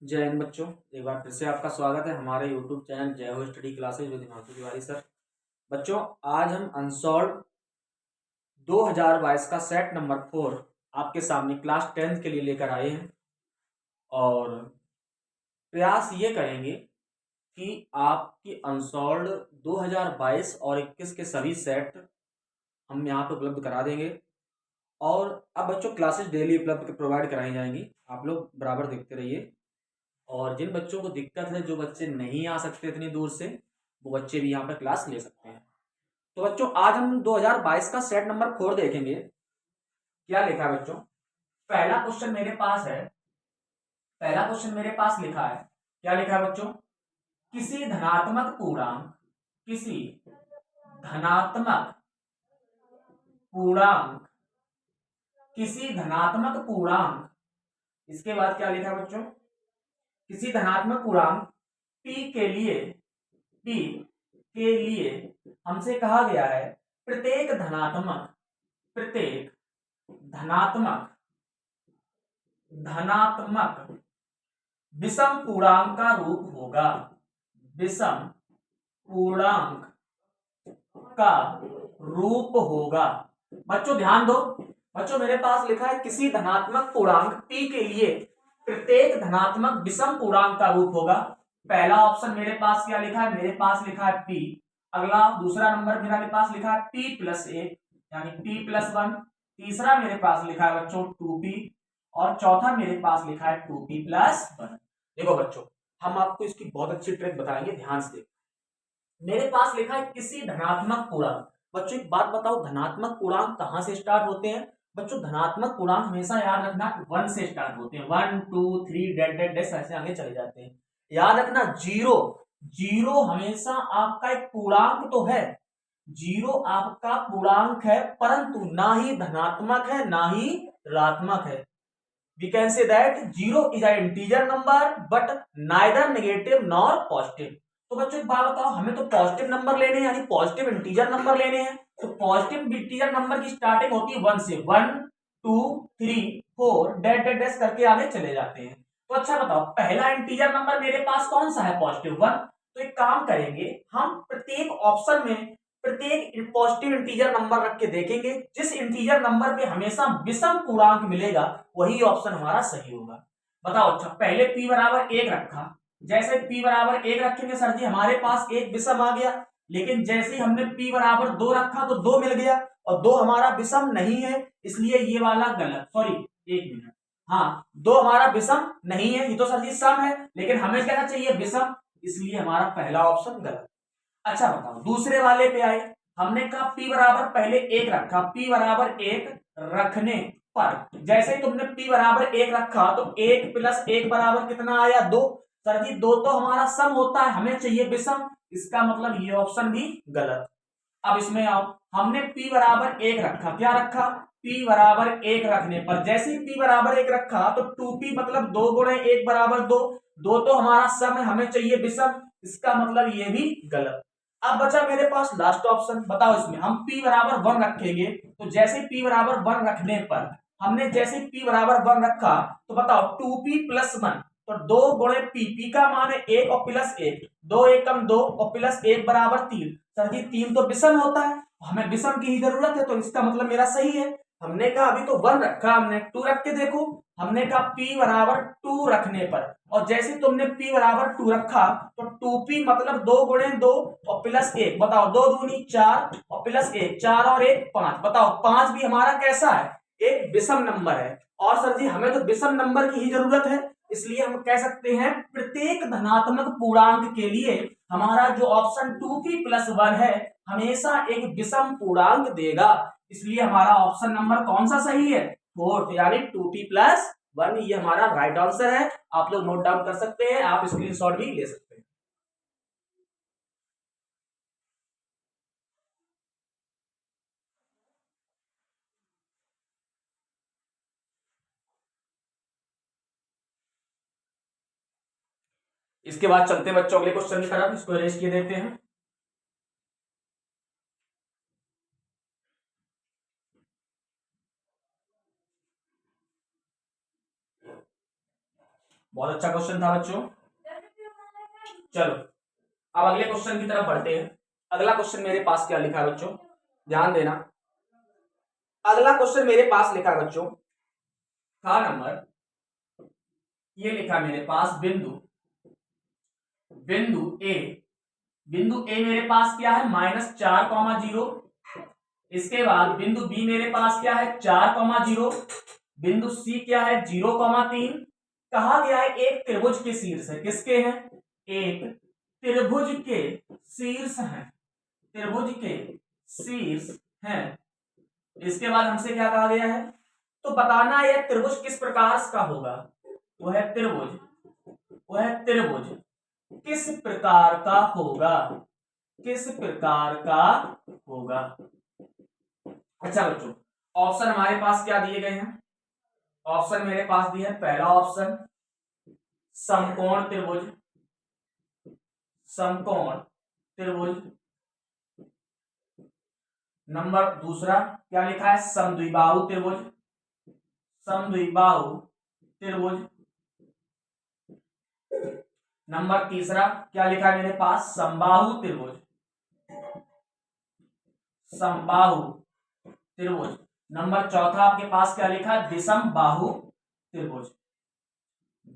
जय हिंद बच्चों। एक बार फिर से आपका स्वागत है हमारे YouTube चैनल जय हो study classes with Himanshu Tiwari sir. बच्चों, आज हम अनसॉल्व 2022 का सेट नंबर 4 आपके सामने क्लास 10th के लिए लेकर आए हैं और प्रयास ये करेंगे कि आपकी अनसॉल्व 2022 और 21 के सभी सेट हम यहाँ पे उपलब्ध करा देंगे। और अब बच्चों क्लासेस डेली उपलब्ध प्रोवाइड कराई जाएंगी, आप लोग बराबर देखते रहिए। और जिन बच्चों को दिक्कत है, जो बच्चे नहीं आ सकते इतनी दूर से, वो बच्चे भी यहाँ पर क्लास ले सकते हैं। तो बच्चों, आज हम 2022 का सेट नंबर 4 देखेंगे। क्या लिखा है बच्चों? पहला क्वेश्चन मेरे पास है, पहला क्वेश्चन मेरे पास लिखा है। क्या लिखा है बच्चों? किसी धनात्मक पूर्णांक, किसी धनात्मक पूर्णांक, किसी धनात्मक पूर्णांक, इसके बाद क्या लिखा है बच्चों? किसी धनात्मक पूर्णांक p के लिए, p के लिए हमसे कहा गया है प्रत्येक धनात्मक विषम पूर्णांक का रूप होगा। विषम पूर्णांक का रूप होगा। बच्चों ध्यान दो, बच्चों मेरे पास लिखा है किसी धनात्मक पूर्णांक p के लिए प्रत्येक धनात्मक विषम पूर्णांक का रूप होगा। पहला ऑप्शन मेरे पास क्या लिखा है? मेरे पास लिखा है p। अगला दूसरा नंबर मेरे पास लिखा है p+1 यानी p+1। तीसरा मेरे पास लिखा है बच्चों 2p और चौथा मेरे पास लिखा है 2p+1। देखो बच्चों, हम आपको इसकी बहुत अच्छी ट्रिक बताएंगे, ध्यान से। मेरे पास लिखा है किसी धनात्मक पूर्णांक। बच्चों एक बात बताओ, धनात्मक पूर्णांक कहां से स्टार्ट होते हैं? बच्चों धनात्मक पूर्णांक हमेशा याद रखना 1 से स्टार्ट होते हैं। 1 2 3 डेट डेट डेट ऐसे आगे चले जाते हैं। याद रखना जीरो, जीरो हमेशा आपका एक पूर्णांक तो है, जीरो आपका पूर्णांक है, परंतु ना ही धनात्मक है ना ही ऋणात्मक है। We can say that zero is an integer number but neither negative nor positive। तो बच्चों एक बात बताओ, हमें तो पॉजिटिव नंबर लेने हैं, यानी पॉजिटिव इंटीजर नंबर लेने हैं। तो पॉजिटिव इंटीजर नंबर की स्टार्टिंग होती है 1 से। 1 2 3 4 डेट डेट डेट करके आगे चले जाते हैं। तो अच्छा बताओ, पहला इंटीजर नंबर मेरे पास कौन सा है? पॉजिटिव 1। तो एक काम करेंगे, हम प्रत्येक ऑप्शन में प्रत्येक पॉजिटिव इंटीजर नंबर रख के देखेंगे। जिस इंटीजर नंबर पे हमेशा विषम पूर्णांक मिलेगा वही ऑप्शन हमारा सही होगा। बताओ। अच्छा, पहले p बराबर 1 रखा, जैसे p बराबर 1 रखेंगे सर जी हमारे पास एक विषम आ गया। लेकिन जैसे ही हमने p बराबर 2 रखा तो 2 मिल गया, और 2 हमारा विषम नहीं है, इसलिए ये वाला गलत। सॉरी, एक मिनट, हाँ 2 हमारा विषम नहीं है, ये तो सर जी सम है, लेकिन हमें कहना चाहिए विषम, इसलिए हमारा पहला ऑप्शन गलत। अच्छा बताओ, दूसरे वाले पे आए। हमने कहा p बराबर पहले 1 रखा, p बराबर 1 रखने पर जैसे तुमने p बराबर 1 रखा तो 1+1 बराबर कितना आया? 2। सर जी 2 तो हमारा सम होता है, हमें चाहिए विषम, इसका मतलब ये ऑप्शन भी गलत। अब इसमें आओ, हमने p बराबर 1 रखा, क्या रखा? p बराबर 1 रखने पर जैसे ही p बराबर 1 रखा तो 2p मतलब 2 गुणे 1 बराबर 2। 2 तो हमारा सम है, हमें चाहिए विषम, इसका मतलब ये भी गलत। अब बचा मेरे पास लास्ट ऑप्शन। बताओ, इसमें हम p बराबर 1 रखेंगे तो जैसे p बराबर 1 रखने पर हमने जैसे p बराबर 1 रखा तो बताओ 2p+1, तो 2 गुणे p का मान है 1 और +1, 2 एकम 2 और +1 बराबर 3। सर जी 3 तो विषम होता है, हमें विषम की ही जरूरत है, तो इसका मतलब मेरा सही है। हमने कहा अभी तो 1 रखा, हमने 2 रख के देखो। हमने कहा p बराबर 2 रखने पर, और जैसे तुमने p बराबर 2 रखा तो 2p मतलब 2 गुणे 2 और +1। बताओ 2 दूनी 4 और +1, 4 और 1 5। बताओ 5 भी हमारा कैसा है? एक विषम नंबर है। और सर जी हमें तो विषम नंबर की ही जरूरत है, इसलिए हम कह सकते हैं प्रत्येक धनात्मक पूर्णांक के लिए हमारा जो ऑप्शन 2p+1 है हमेशा एक विषम पूर्णांक देगा, इसलिए हमारा ऑप्शन नंबर कौन सा सही है? 4, यानी 2p+1 ये हमारा राइट आंसर है। आप लोग नोट डाउन कर सकते हैं, आप स्क्रीनशॉट भी ले सकते हैं। इसके बाद चलते हैं बच्चों अगले क्वेश्चन की तरफ, इसको अरेंज किए देते हैं। बहुत अच्छा क्वेश्चन था बच्चों। चलो अब अगले क्वेश्चन की तरफ बढ़ते हैं। अगला क्वेश्चन मेरे पास क्या लिखा है बच्चों, ध्यान देना। अगला क्वेश्चन मेरे पास लिखा है बच्चों का नंबर, ये लिखा मेरे पास बिंदु बिंदु ए मेरे पास क्या है -4,0। इसके बाद बिंदु बी मेरे पास क्या है 4,0। बिंदु सी क्या है 0,3। कहा गया है एक त्रिभुज के शीर्ष है, किसके हैं, एक त्रिभुज के शीर्ष हैं, त्रिभुज के शीर्ष हैं। इसके बाद हमसे क्या कहा गया है, तो बताना है यह त्रिभुज किस प्रकार का होगा। वह त्रिभुज किस प्रकार का होगा, किस प्रकार का होगा। अच्छा बच्चों, ऑप्शन हमारे पास क्या दिए गए हैं, ऑप्शन मेरे पास दिया है पहला ऑप्शन समकोण त्रिभुज, समकोण त्रिभुज। नंबर दूसरा क्या लिखा है समद्विबाहु त्रिभुज, समद्विबाहु त्रिभुज। नंबर तीसरा क्या लिखा है मेरे पास समबाहु त्रिभुज, समबाहु त्रिभुज। नंबर चौथा आपके पास क्या लिखा है विषम बाहु त्रिभुज,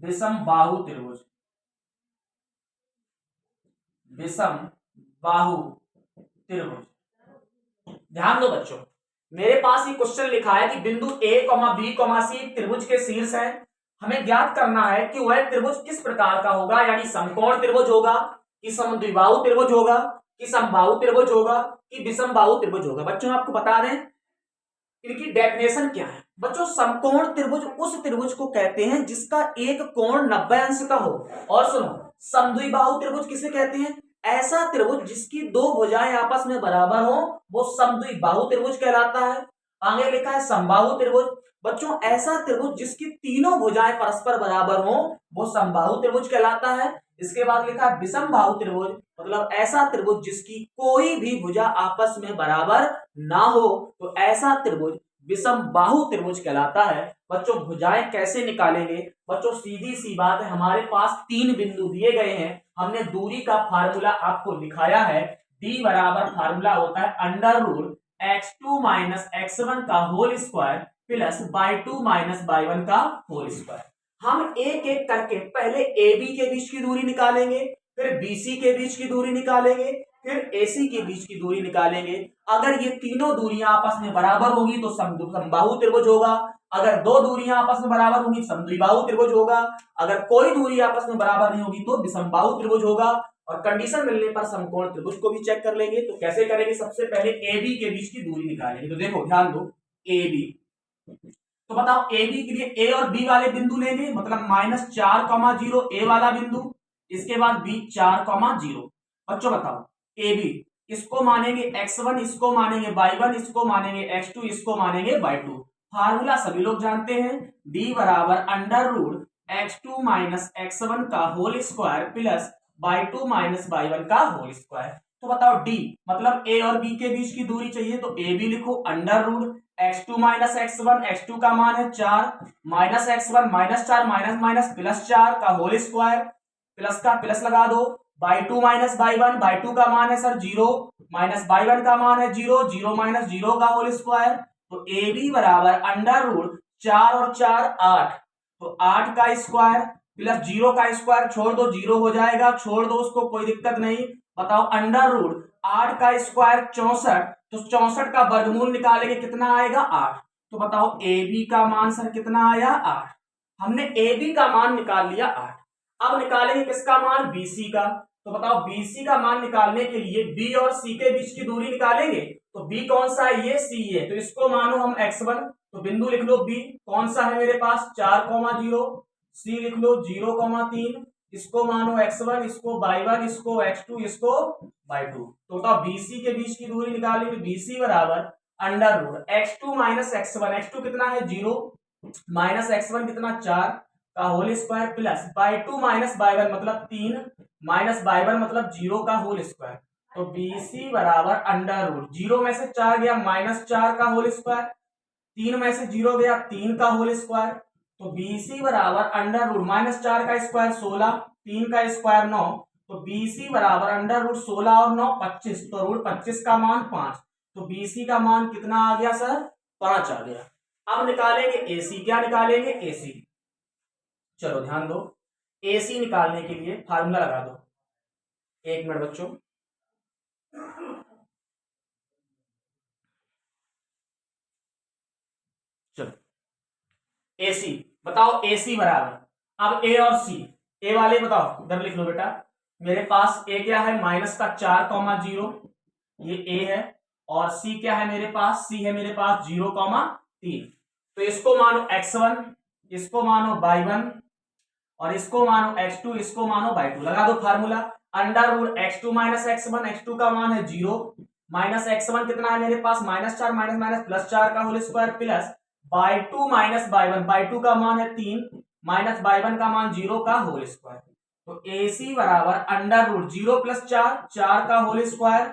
विषम बाहु त्रिभुज, विषम बाहु त्रिभुज। ध्यान दो बच्चों, मेरे पास ये क्वेश्चन लिखा है कि बिंदु A, B, C त्रिभुज के शीर्ष है। हमें ज्ञात करना है कि वह त्रिभुज किस प्रकार का होगा, यानी समकोण त्रिभुज होगा कि समद्विबाहु त्रिभुज होगा कि समबाहु त्रिभुज होगा कि विषम बाहु त्रिभुज होगा। बच्चों आपको बता दें इनकी डेफिनेशन क्या है। बच्चों समकोण त्रिभुज उस त्रिभुज को कहते हैं जिसका एक कोण 90 अंश का हो। और सुनो, समद्विबाहु त्रिभुज किसे कहते हैं, ऐसा त्रिभुज जिसकी दो भुजाएं आपस में बराबर हो वो समद्विबाहु त्रिभुज कहलाता है। आगे लिखा है समबाहु त्रिभुज। बच्चों ऐसा त्रिभुज जिसकी तीनों भुजाएं परस्पर बराबर हो वो समबाहु त्रिभुज कहलाता है। इसके बाद लिखा है विषम बाहु त्रिभुज, मतलब ऐसा त्रिभुज जिसकी कोई भी भुजा आपस में बराबर ना हो तो ऐसा त्रिभुज विषम बाहु त्रिभुज कहलाता है। बच्चों भुजाएं कैसे निकालेंगे, बच्चों सीधी सी बात है, हमारे पास तीन बिंदु दिए गए हैं। हमने दूरी का फार्मूला आपको दिखाया है, d बराबर फार्मूला होता है √x2 - x1 का whole square plus y2 - y1 का होल स्क्वायर। हम एक एक करके पहले AB के बीच की दूरी निकालेंगे, फिर BC के बीच की दूरी निकालेंगे, फिर AC के बीच की दूरी निकालेंगे। अगर ये तीनों दूरियां आपस में बराबर होगी तो समबाहु त्रिभुज होगा। अगर दो दूरियां आपस में बराबर होंगी समद्विबाहु त्रिभुज होगा। अगर कोई दूरी आपस में बराबर नहीं होगी तो विषमबाहु त्रिभुज होगा। और कंडीशन मिलने पर समकोण त्रिभुज को भी चेक कर लेंगे। तो कैसे करेंगे, सबसे पहले AB के बीच की दूरी निकालेंगे। तो देखो ध्यान दो, AB, तो बताओ AB के लिए A और B वाले बिंदु लेंगे, मतलब -4,0 A वाला बिंदु, इसके बाद B 4,0। बच्चों बताओ AB इसको मानेंगे x1, इसको मानेंगे y1, इसको मानेंगे x2, इसको मानेंगे y2। फार्मूला सभी लोग जानते हैं, d बराबर √x2 - x1 का whole square plus y2 - y1 का होल स्क्वायर। तो बताओ d मतलब A और B के बीच की दूरी चाहिए, तो AB लिखो √x2 - x1, x2 का मान है 4 - x1 -4 +4 का होल स्क्वायर, प्लस का प्लस लगा दो, y2 - y1, y2 का मान है सर 0 y1 का मान है 0, 0 - 0 का होल स्क्वायर। तो AB बराबर √4 और 4 8, तो 8 का स्क्वायर प्लस 0 का स्क्वायर, छोड़ दो 0 हो जाएगा, छोड़ दो उसको, कोई दिक्कत नहीं। बताओ √8 का स्क्वायर 64, तो 64 का वर्गमूल निकालेंगे कितना आएगा 8। तो बताओ AB का मान सर कितना आया 8। हमने AB का मान निकाल लिया 8। अब निकालेंगे किसका मान, BC का। तो बताओ BC का मान निकालने के लिए B और C के बीच की दूरी निकालेंगे। तो B कौन सा है, ये C है, तो इसको मानो हम x1, तो बिंदु लिख लो B कौन सा है मेरे पास 4,0, C लिख लो 0,3, इसको मानो x1, इसको y1, इसको x2, इसको y2। तो बताओ BC के बीच की दूरी निकालेंगे, BC बराबर √x2 - x1, x2 कितना है 0 माइनस x1 कितना 4 का whole square plus y2 - y1 मतलब 3 माइनस y1 मतलब 0 का होल स्क्वायर। तो BC बराबर √0 में से 4 गया -4 का होल स्क्वायर, 3 में से 0 गया 3 का होल स्क्वायर, तो BC बराबर अंडर रूट -4 का स्क्वायर 16, 3 का स्क्वायर 9, तो BC बराबर अंडर रूट 16 और 9 25, तो रूट 25 का मान 5, तो BC का मान कितना आ गया सर? 5 आ गया। अब निकालेंगे AC। क्या निकालेंगे? AC। चलो ध्यान दो, AC निकालने के लिए फार्मूला लगा दो। एक मिनट बच्चों, चलो AC बताओ। AC बराबर, अब A और C, A वाले बताओ, इधर लिख लो बेटा। मेरे पास A क्या है? -4,0, ये A है, और C क्या है मेरे पास? C है मेरे पास 0,3। तो इसको मानो x1, इसको मानो y1, और इसको मानो x2, इसको मानो y2। लगा दो formula. Under root x2 minus x1, x2 का मान है 0, माइनस x1 कितना है मेरे पास? -4 माइनस +4 का whole square, plus y2 minus y1, y2 का मान है 3, माइनस y1 का मान 0 का होल स्क्वायर। तो AC बराबर अंडर रूट 0 + 4, 4 का होल स्क्वायर,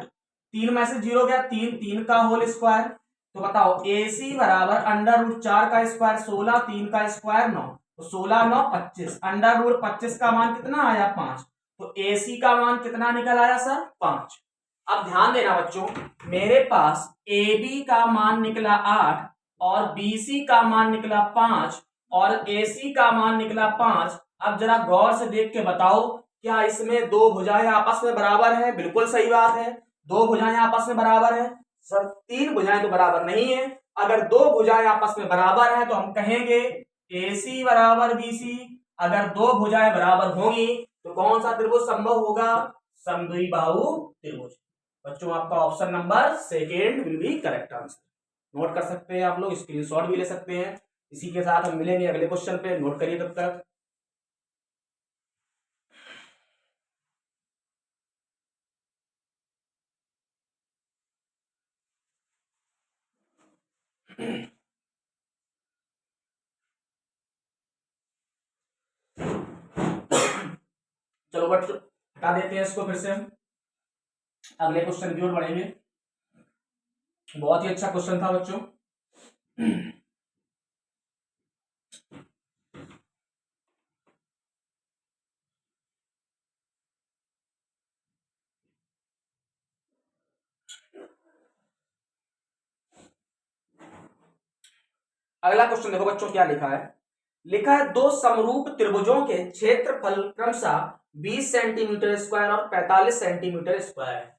3 में से 0 गया 3, 3 का होल स्क्वायर। तो बताओ AC बराबर अंडर रूट 4 का स्क्वायर 16, 3 का स्क्वायर 9, तो 16 9 25, अंडर रूट 25 का मान कितना आया? 5। तो AC का मान कितना निकल आया सर? 5। अब ध्यान देना बच्चों, मेरे पास AB का मान निकला 8 और BC का मान निकला 5 और AC का मान निकला 5। अब जरा गौर से देख के बताओ, क्या इसमें दो भुजाएं आपस में बराबर है? बिल्कुल सही बात है, दो भुजाएं आपस में बराबर है। सर 3 भुजाएं तो बराबर नहीं है। अगर दो भुजाएं आपस में बराबर है तो हम कहेंगे AC बराबर BC। अगर दो भुजाएं बराबर होंगी तो कौन सा त्रिभुज संभव होगा? समद्विबाहु त्रिभुज। बच्चों आपका option number second will be correct answer. Note कर सकते हैं आप लोग, स्क्रीनशॉट भी ले सकते हैं। इसी के साथ हम मिलेंगे अगले क्वेश्चन पे, नोट करिए तब तक। चलो बट हटा देते हैं इसको, फिर से हम अगले क्वेश्चन की ओर बढ़ेंगे। बहुत ही अच्छा क्वेश्चन था बच्चों। अगला क्वेश्चन देखो बच्चों, क्या लिखा है? लिखा है दो समरूप त्रिभुजों के क्षेत्रफल क्रमशः 20 सेंटीमीटर स्क्वायर और 45 सेंटीमीटर स्क्वायर है।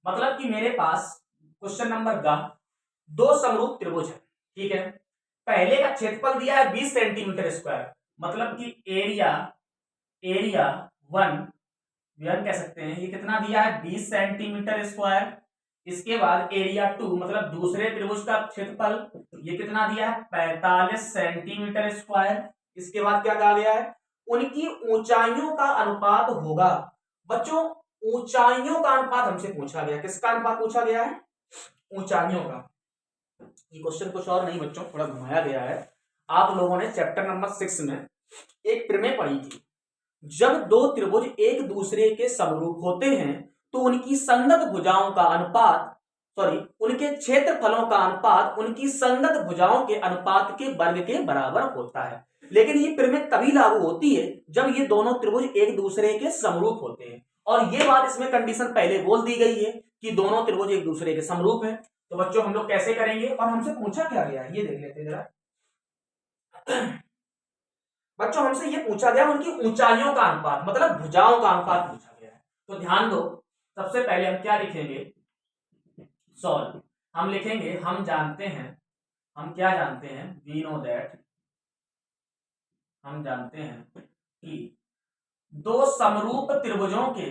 मतलब कि मेरे पास क्वेश्चन नंबर का दो समरूप त्रिभुज है, ठीक है। पहले का क्षेत्रफल दिया है 20 सेंटीमीटर स्क्वायर, मतलब कि एरिया 1 कह सकते हैं, ये कितना दिया है? 20 सेंटीमीटर स्क्वायर। इसके बाद एरिया 2 मतलब दूसरे त्रिभुज का क्षेत्रफल, ये कितना दिया है? 45 सेंटीमीटर स्क्वायर। इसके बाद क्या कहा गया है? उनकी ऊंचाइयों का अनुपात होगा। बच्चों ऊंचाइयों का अनुपात हमसे पूछा गया। किसका अनुपात पूछा गया है? ऊंचाइयों का। ये क्वेश्चन कुछ और नहीं बच्चों, थोड़ा घुमाया गया है। आप लोगों ने चैप्टर नंबर 6 में एक प्रमेय पढ़ी थी। जब दो त्रिभुज एक दूसरे के समरूप होते हैं तो उनकी संगत भुजाओं का अनुपात, उनके क्षेत्रफलों का अनुपात उनकी संगत भुजाओं के अनुपात के वर्ग के बराबर होता है। लेकिन ये प्रमेय तभी लागू होती है जब ये दोनों त्रिभुज एक दूसरे के समरूप होते हैं, और ये बात इसमें कंडीशन पहले बोल दी गई है कि दोनों त्रिभुज एक दूसरे के समरूप है। तो बच्चों हम लोग कैसे करेंगे, और हमसे पूछा क्या गया है ये देख लेते हैं जरा। बच्चों हमसे ये पूछा गया उनकी ऊंचाइयों का अनुपात, मतलब भुजाओं का अनुपात पूछा गया है। तो ध्यान दो, सबसे पहले हम क्या लिखेंगे? सॉल्व। हम लिखेंगे हम जानते हैं, हम क्या जानते हैं? वी नो दैट, हम जानते हैं कि दो समरूप त्रिभुजों के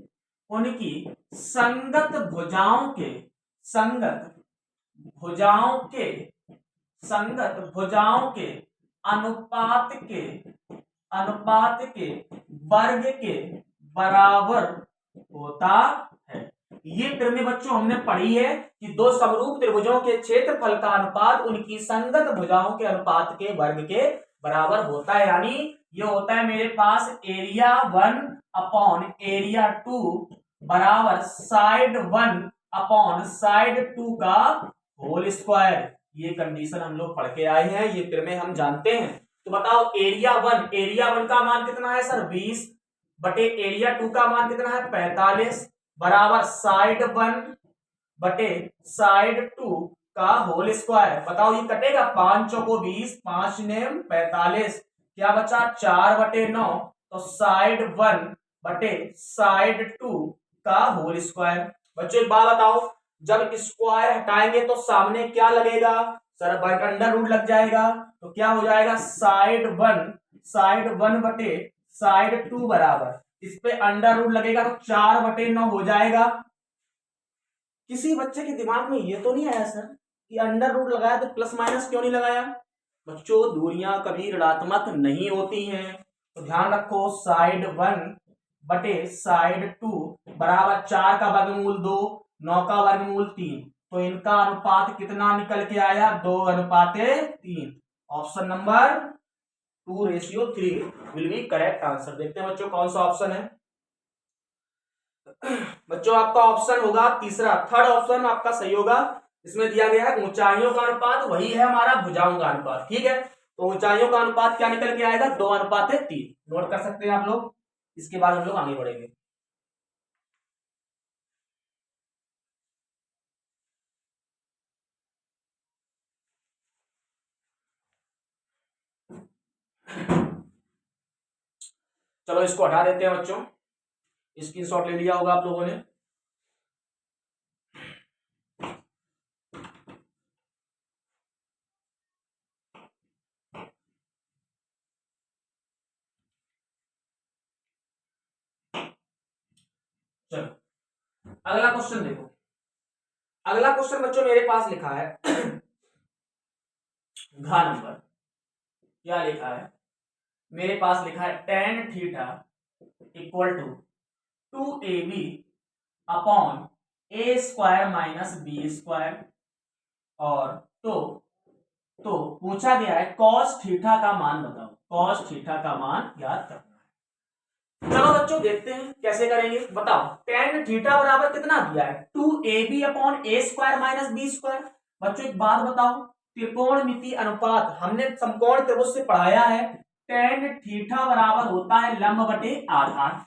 क्षेत्रफल का अनुपात उनकी संगत भुजाओं के अनुपात के वर्ग के बराबर होता है। ये प्रमेय बच्चों हमने पढ़ी है कि दो समरूप त्रिभुजों के क्षेत्रफल का अनुपात उनकी संगत भुजाओं के अनुपात के वर्ग के बराबर होता है। यानी ये होता है मेरे पास एरिया 1 अपॉन एरिया 2 बराबर साइड 1 अपॉन साइड 2 का होल स्क्वायर। ये कंडीशन हम लोग पढ़ के आए हैं, ये फिर में हम जानते हैं। तो बताओ एरिया 1 का मान कितना है सर 20 बटे एरिया 2 का मान कितना है 45 बराबर साइड 1 बटे साइड 2 का होल स्क्वायर। बताओ ये कटेगा 5 चौको 20, 5 नेम 45, क्या बचा 4 बटे 9, तो साइड 1 बटे साइड 2 का होल स्क्वायर। बच्चों एक बात बताओ, जब स्क्वायर हटाएंगे तो सामने क्या लगेगा सर, अंडर रूट लग जाएगा। तो क्या हो जाएगा साइड 1 बटे साइड 2 बराबर, इस पे अंडर रूट लगेगा तो 4 बटे 9 हो जाएगा। किसी बच्चे के दिमाग में ये तो नहीं आया सर कि अंडर रूट लगाया तो प्लस माइनस क्यों नहीं लगाया। बच्चों दूरियां कभी ऋणात्मक नहीं होती हैं, तो ध्यान रखो साइड 1 बटे साइड 2 बराबर 4 का वर्गमूल 2, 9 का वर्गमूल 3, तो इनका अनुपात कितना निकल के आया 2:3। Option number 2:3 will be correct answer. देखते हैं बच्चों कौन सा ऑप्शन है। बच्चों आपका ऑप्शन होगा तीसरा, थर्ड ऑप्शन आपका सही होगा। इसमें दिया गया है ऊंचाइयों का अनुपात वही है हमारा भुजाओं का अनुपात। ठीक है, तो ऊंचाइयों का अनुपात क्या निकल के आएगा 2:3। नोट कर सकते हैं आप लोग, इसके बाद हम लोग आगे बढ़ेंगे। चलो इसको हटा देते हैं बच्चों, स्क्रीनशॉट ले लिया होगा आप लोगों ने। चलो अगला क्वेश्चन देखो। अगला क्वेश्चन बच्चों मेरे पास लिखा है घा नंबर क्या लिखा है मेरे पास लिखा है tan theta equal to 2ab upon a square minus B square. और तो पूछा गया है cos थीटा का मान बताओ, cos थीटा का मान याद करना है। चलो बच्चों देखते हैं कैसे करेंगे। बताओ tan थीटा बराबर कितना दिया है 2ab upon a square minus B square. बच्चों एक बात बताओ, त्रिकोणमिति अनुपात हमने समकोण त्रिभुज से पढ़ाया है, tan थीटा बराबर होता है लंब बटे आधार।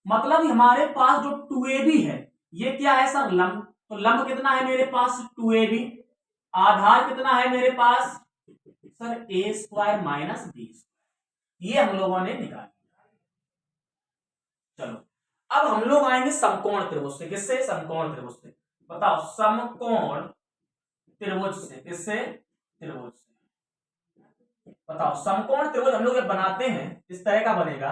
मतलब हमारे पास जो 2ab है ये क्या है सर लंब, तो लंब कितना है मेरे पास 2ab, आधार कितना है मेरे पास sir a square minus B square, ये हम लोगों ने निकाला। चलो अब हम लोग आएंगे समकोण त्रिभुज से। किससे? समकोण त्रिभुज से। बताओ समकोण त्रिभुज से, किससे? त्रिभुज से। बताओ समकोण त्रिभुज हम लोग जब बनाते हैं इस तरह का बनेगा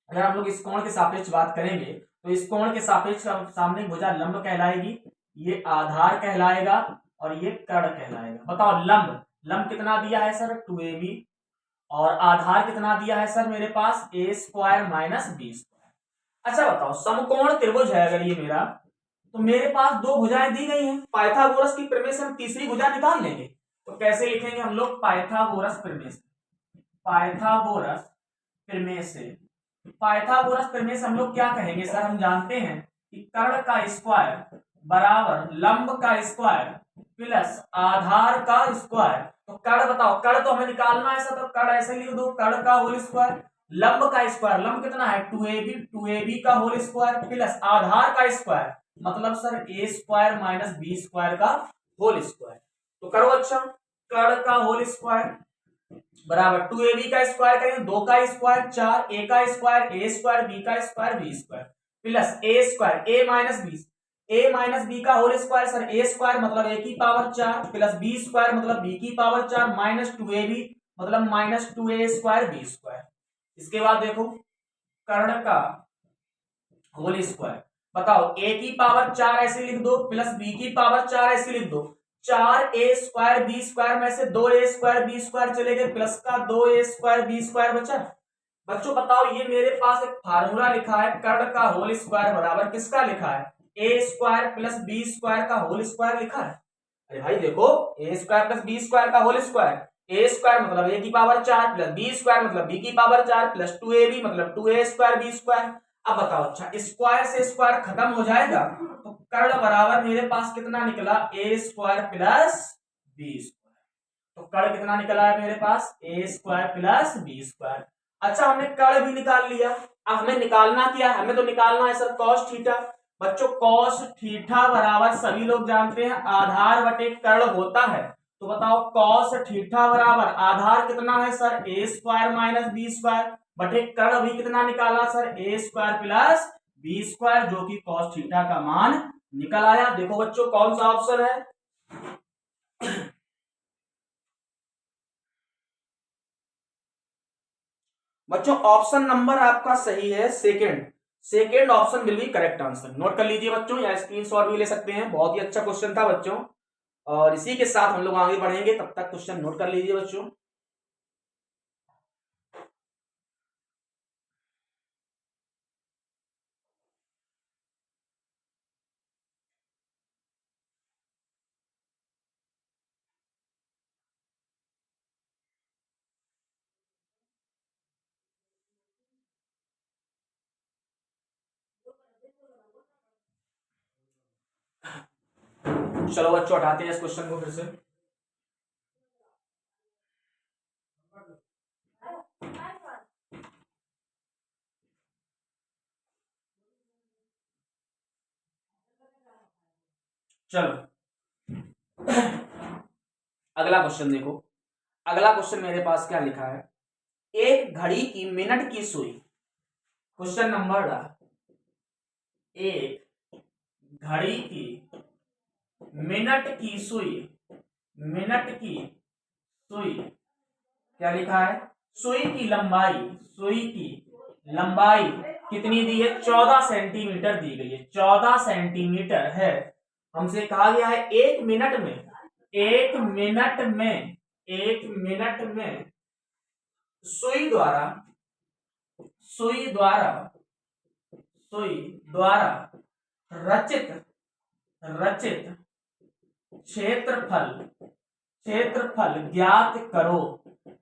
अगर हम लोग इस कोण के सापेक्ष बात करेंगे तो इस कोण के सापेक्ष सामने भुजा लंब कहलाएगी, ये आधार कहलाएगा और ये कर्ण कहलाएगा। बताओ लंब कितना दिया है सर 2ab और आधार कितना दिया है सर मेरे पास a square minus B square. अच्छा बताओ समकोण त्रिभुज है अगर ये मेरा, तो मेरे पास दो भुजाएं दी गई हैं, पाइथागोरस की प्रमेय से हम तीसरी भुजा निकाल लेंगे। तो कैसे लिखेंगे हम लोग पाइथागोरस प्रमेय से, पाइथागोरस प्रमेय से, पाइथागोरस प्रमेय से हम लोग क्या कहेंगे सर, हम जानते हैं कि कर्ण का स्क्वायर बराबर लंब का स्क्वायर प्लस आधार का स्क्वायर। तो कर्ण बताओ, कर्ण तो हमें निकालना है सर, तो कर्ण ऐसे लिख दो कर्ण का होल स्क्वायर, लंब का स्क्वायर, लंब कितना है 2ab का होल स्क्वायर प्लस आधार का स्क्वायर, मतलब sir a square minus B square का होल स्क्वायर। तो करो अच्छा, कर्ण का होल स्क्वायर बराबर 2ab का स्क्वायर करेंगे 2 का स्क्वायर 4, a का स्क्वायर a स्क्वायर b का square b square plus a square a minus b का whole square, sir a square मतलब a की पावर 4 प्लस b स्क्वायर मतलब b की पावर 4 माइनस 2ab मतलब minus 2a square b square. इसके बाद देखो कर्ण का होल स्क्वायर, बताओ a की पावर 4 ऐसे लिख दो प्लस b की पावर 4 ऐसे लिख दो, 4a स्क्वायर बी स्क्वायर में से 2a स्क्वायर बी स्क्वायर चले गए, प्लस का 2a स्क्वायर बी स्क्वायर बचा। बच्चों बताओ ये मेरे पास एक फार्मूला लिखा है, कर्ण का होल स्क्वायर बराबर किसका लिखा है a square plus B square का होल स्क्वायर लिखा है। अरे भाई देखो a square plus B square का होल स्क्वायर, ए स्क्वायर मतलब ए की पावर 4 प्लस बी स्क्वायर मतलब बी की पावर 4 प्लस 2ab मतलब 2a स्क्वायर बी स्क्वायर। अब बताओ, अच्छा स्क्वायर से स्क्वायर खत्म हो जाएगा तो कर्ण बराबर मेरे पास कितना निकला, ए स्क्वायर प्लस बी स्क्वायर। तो कर्ण कितना निकला है मेरे पास, ए स्क्वायर प्लस बी स्क्वायर। अच्छा हमने कर्ण भी निकाल लिया, अब हमें निकालना क्या है, हमें तो निकालना है सर कॉस थीटा। बच्चों कॉस थीटा बराबर सभी लोग जानते हैं आधार बटे कर्ण होता है। तो बताओ कॉस थीटा बराबर आधार कितना है सर, ए स्क्वायर माइनस बी स्क्वायर बटे कर्ण भी कितना निकाला सर, ए स्क्वायर प्लस बी स्क्वायर, जो कि कॉस थीटा का मान निकल आया। देखो बच्चों कौन सा ऑप्शन है, बच्चों ऑप्शन नंबर आपका सही है second. Second option will be correct answer. Note कर लीजिए बच्चों, या स्क्रीनशॉट भी ले सकते हैं। बहुत ही अच्छा क्वेश्चन था बच्चों, और इसी के साथ हम लोग आगे बढ़ेंगे, तब तक क्वेश्चन नोट कर लीजिए बच्चों। चलो बच्चों हटाते हैं इस क्वेश्चन को फिर से। चलो अगला क्वेश्चन देखो, अगला क्वेश्चन मेरे पास क्या लिखा है, एक घड़ी की मिनट की सुई। क्वेश्चन नंबर, एक घड़ी की मिनट की सुई, मिनट की सुई क्या लिखा है, सुई की लंबाई, सुई की लंबाई कितनी दी है, 14 सेंटीमीटर दी गई है, 14 सेंटीमीटर है। हमसे कहा गया है एक मिनट में, एक मिनट में, एक मिनट में सुई द्वारा, सुई द्वारा, सुई द्वारा रचित, रचित क्षेत्रफल, क्षेत्रफल ज्ञात करो।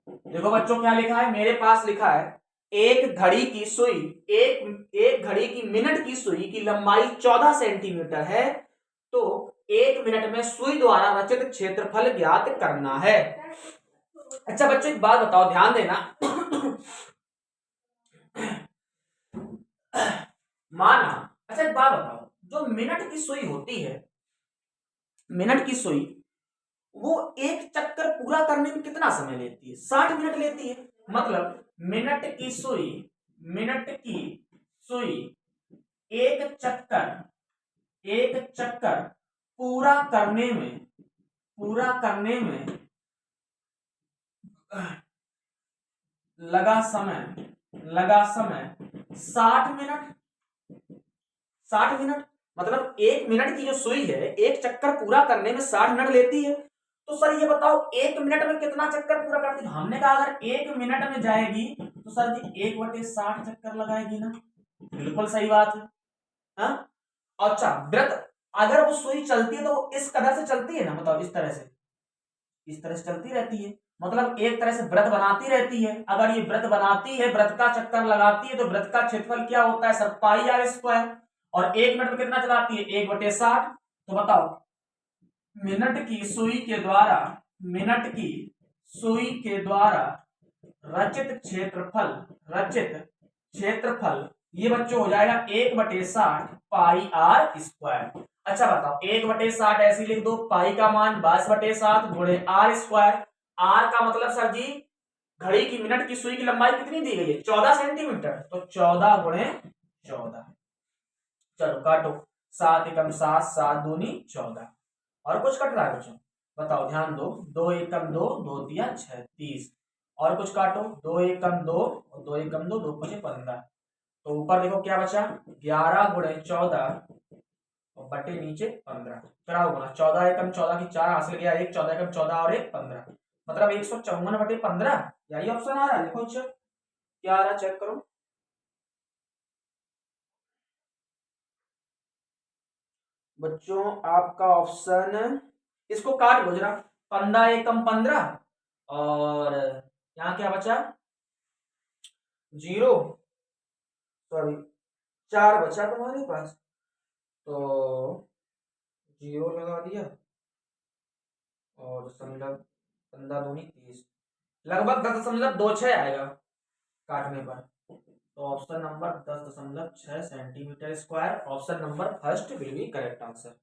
देखो बच्चों क्या लिखा है, मेरे पास लिखा है एक घड़ी की सुई, एक घड़ी की मिनट की सुई की लंबाई 14 सेंटीमीटर है, तो एक मिनट में सुई द्वारा रचित क्षेत्रफल ज्ञात करना है। अच्छा बच्चों एक बात बताओ, ध्यान देना माना, अच्छा एक बात बताओ, जो मिनट की सुई होती है, मिनट की सुई, वो एक चक्कर पूरा करने में कितना समय लेती है, 60 मिनट लेती है। मतलब मिनट की सुई, मिनट की सुई एक चक्कर, एक चक्कर पूरा करने में, पूरा करने में लगा समय, लगा समय 60 मिनट, 60 मिनट। मतलब एक मिनट की जो सुई है एक चक्कर पूरा करने में 60 मिनट लेती है। तो सर ये बताओ एक मिनट में कितना चक्कर पूरा करती है, हमने कहा अगर एक मिनट में जाएगी तो सर जी 1/60 चक्कर लगाएगी ना, बिल्कुल सही बात है। हाँ? अच्छा वृत्त, अगर वो सुई चलती है तो वो इस कदर से चलती है ना, मतलब इस तरह से, इस तरह से चलती रहती है, मतलब एक तरह से व्रत बनाती रहती है। अगर ये व्रत बनाती है, व्रत का चक्कर लगाती है, तो व्रत का क्षेत्रफल क्या होता है सर, पाई आर स्क्वायर। और एक मिनट में कितना चलाती है, 1/60। तो बताओ मिनट की सुई के द्वारा, मिनट की सुई के द्वारा रचित क्षेत्रफल, रचित क्षेत्रफल ये बच्चों हो जाएगा 1/60 पाई आर स्क्वायर। अच्छा बताओ 1/60 ऐसे लिख दो, पाई का मान 22/7 गुणे आर स्क्वायर। आर का मतलब सर जी घड़ी की मिनट की सुई की लंबाई कितनी दी गई है, 14 सेंटीमीटर, तो 14 × 14। चलो काटो, 7 एकम 7, 7 दूनी 14। और कुछ कट रहा है बच्चों, बताओ ध्यान दो, 2 एकम 2, 2 तिया 6, 30। और कुछ काटो, 2 एकम 2, 2 एकम 2, 2 5 15। तो ऊपर देखो क्या बचा, 11 × 14 और बटे नीचे 15। कराओ गुना, 14 एकम 14 की 4 हासिल गया, 1 14 एकम 14 और 1 15, मतलब 154/15। यही ऑप्शन आ रहा है, देखो अच्छा क्या आ रहा है चेक करो बच्चों। आपका ऑप्शन, इसको काट दो जरा, 15 एकम 15 और यहाँ क्या बचा 0, सॉरी 4 बचा तुम्हारे पास, तो 0 लगा दिया और दशमलव 15 दूनी 30, लगभग 10.26 आएगा काटने पर। तो option number 10.6 centimetre square, option number first will be correct answer.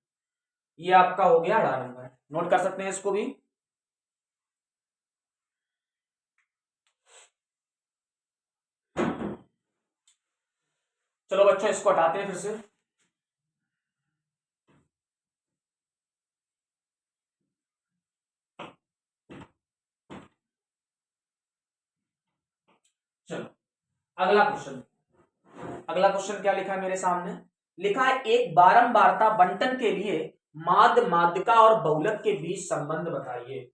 ये आपका हो गया 8 नंबर, नोट कर सकते हैं इसको भी। चलो बच्चों इसको हटाते हैं फिर से। चलो अगला क्वेश्चन, अगला क्वेश्चन क्या लिखा है मेरे सामने, लिखा है एक बारंबारता बंटन के लिए माध्य माध्यिका और बहुलक के बीच संबंध बताइए।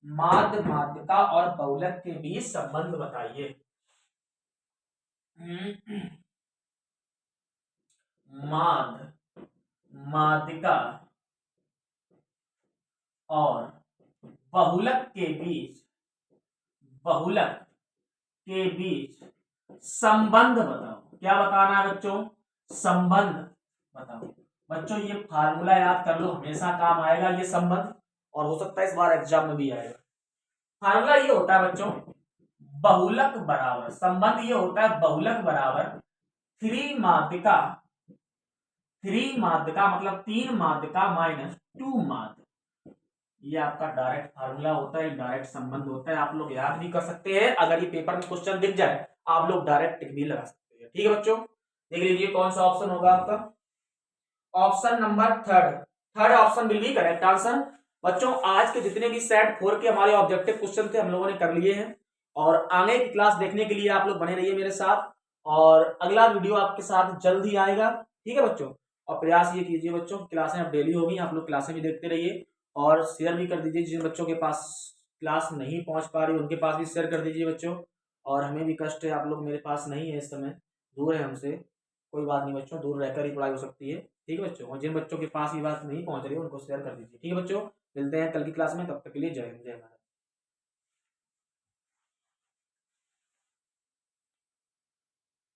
माध्य माध्यिका और बहुलक के बीच संबंध बताइए। माध्य माध्यिका और बहुलक के बीच, बहुलक के बीच संबंध बताओ। क्या बताना है बच्चों, संबंध बताओ। बच्चों ये फार्मूला याद कर लो, हमेशा काम आएगा ये संबंध, और हो सकता है इस बार एग्जाम में भी आएगा। फार्मूला ये होता है बच्चों, बहुलक बराबर, संबंध ये होता है बहुलक बराबर 3 माध्यिका, 3 माध्यिका मतलब 3 माध्यिका माइनस 2 माध्य। ये आपका डायरेक्ट फार्मूला होता है, डायरेक्ट संबंध होता है, आप लोग याद भी कर सकते हैं। अगर ये पेपर में क्वेश्चन दिख जाए आप लोग डायरेक्ट टिक भी लगा सकते हैं। ठीक है बच्चों, देख लीजिए कौन सा ऑप्शन होगा आपका, option number third, third option will be correct answer. बच्चों आज के जितने भी सेट 4 के हमारे ऑब्जेक्टिव क्वेश्चन थे हम लोगों ने कर लिए हैं, और आगे की क्लास देखने के लिए आप लोग बने रहिए मेरे साथ, और अगला वीडियो आपके साथ जल्द ही आएगा। ठीक है बच्चों, और प्रयास ये कीजिए बच्चों, क्लासें अब डेली होगी, आप लोग क्लासें भी देखते रहिए और शेयर भी कर दीजिए। जिन बच्चों के पास क्लास नहीं पहुंच पा रही उनके पास भी शेयर कर दीजिए बच्चों। और हमें भी कष्ट है, आप लोग मेरे पास नहीं है इस समय, दूर है हमसे, कोई बात नहीं बच्चों, दूर रहकर ही पढ़ाई हो सकती है। ठीक है बच्चों, और जिन बच्चों के पास ये बात नहीं पहुंच रही है उनको शेयर कर दीजिए। ठीक है बच्चों, मिलते हैं कल की क्लास में, तब तक के लिए जय हिंद जय भारत।